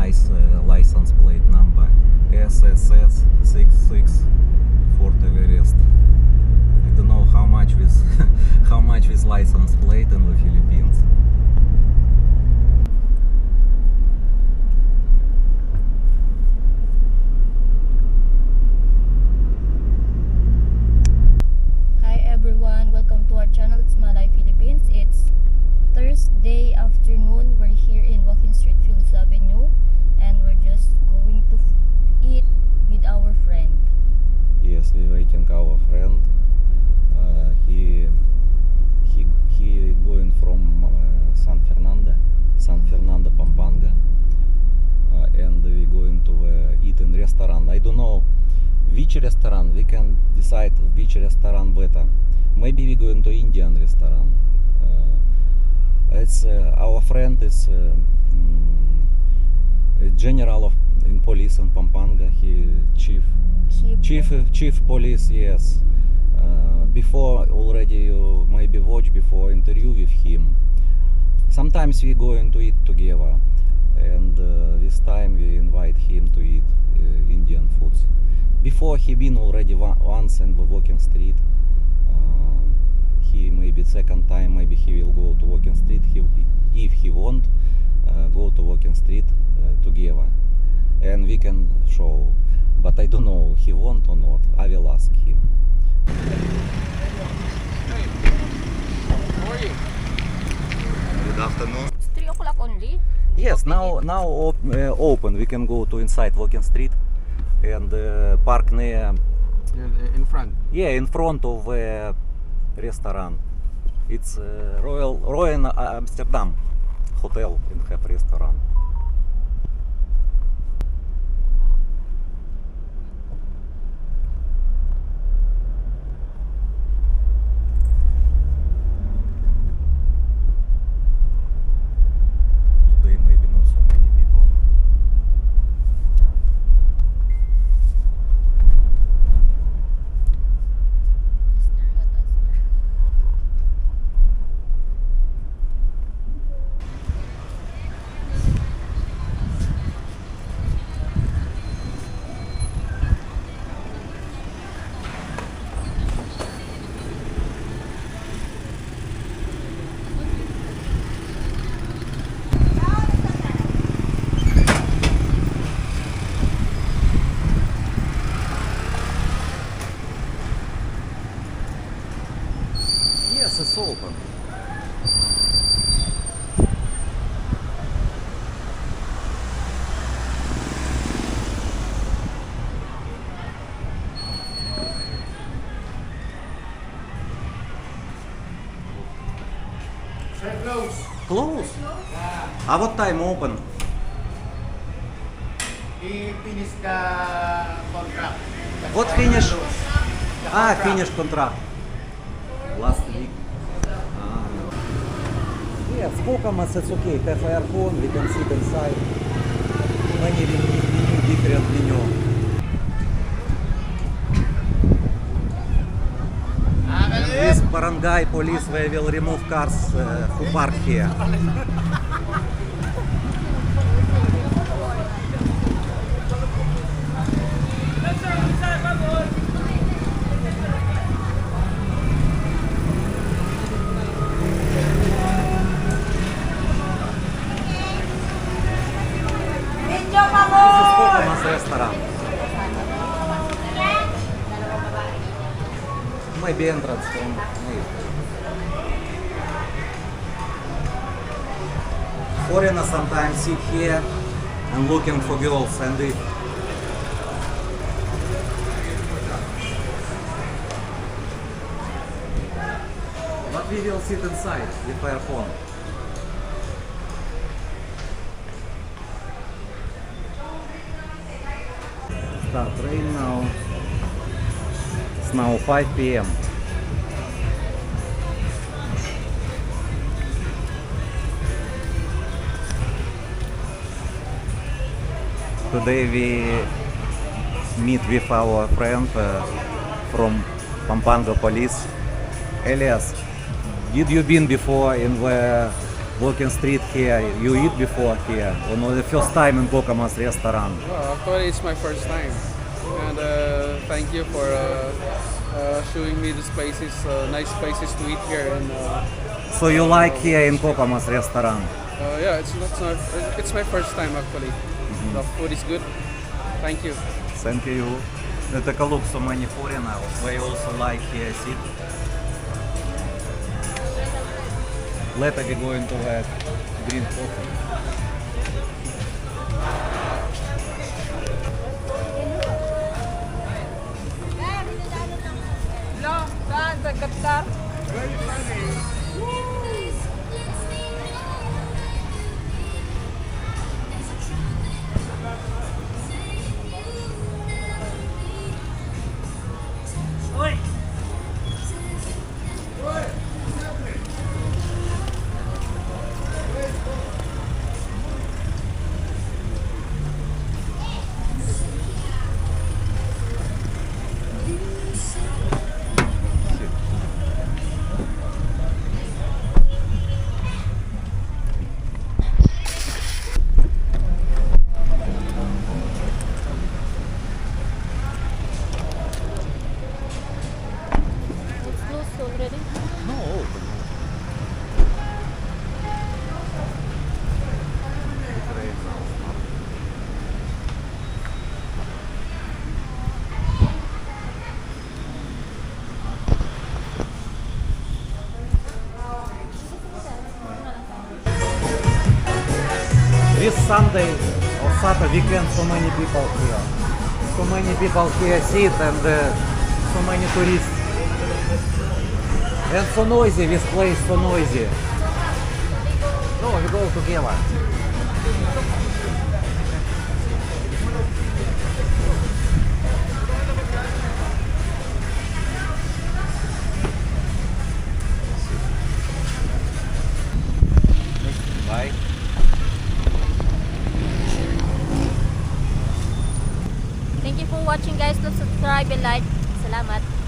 nice license plate number. SSS 6640 Everest. I don't know how much with how much with license plate in the Philippines. Hi everyone, welcome to our channel. It's Malay Philippines. It's Thursday afternoon. We're here in Walking Street, Fields Avenue, and we're just going to eat with our friend. Yes, we're waiting our friend. He going from San Fernando, Pampanga, and we're going to eat in restaurant. I don't know which restaurant. We can decide which restaurant better. Maybe we're going to Indian restaurant. It's our friend is general in police in Pampanga. He chief police. Yes. Before already you maybe watch before interview with him. Sometimes we going to eat together, and this time we invite him to eat Indian foods. Before he been already once in the Walking Street. He maybe second time maybe he will go to Walking Street. If he want go to Walking Street together, and we can show. But I don't know he want or not. I will ask him. Hey, how are you? Good afternoon. It's 3 o'clock only. Yes, now open. We can go to inside Walking Street and park near. In front. Yeah, in front of restaurant. It's Royal Amsterdam Hotel and have restaurant. Today maybe not so many people. Yes, it's open. Sir, close. Close? Yeah. What time open? He finished the contract. That's What why finish? close. The contract. Finish contract. Last week. Yes, Kokomas, it's okay. Have aircon, we can sit inside. Many different menu. This barangay police, they will remove cars who park here. This is Kokomas restaurant. Maybe entrance from here. Foreigners sometimes sit here and looking for girls and eat. But we will sit inside with aircon. Start rain now. It's now 5 p.m. Today we meet with our friend from Pampanga police. Elias, did you been before in the walking street here? You eat before here, or no, the first time in Kokomas restaurant? Well, actually, it's my first time, and thank you for showing me these places, nice places to eat here. And So you like here in Kokomas restaurant? yeah, it's my first time actually. The food is good. Thank you. Thank you. Take a look, so many foreigners. They also like here sit. Later we go into that green coffee. It's closed already. No, open. This Sunday or Saturday weekend, so many people here. So many people here sit and so many tourists. And so noisy, this place so noisy. No, we go together. Bye. Thank you for watching guys. Please subscribe and like. Salamat.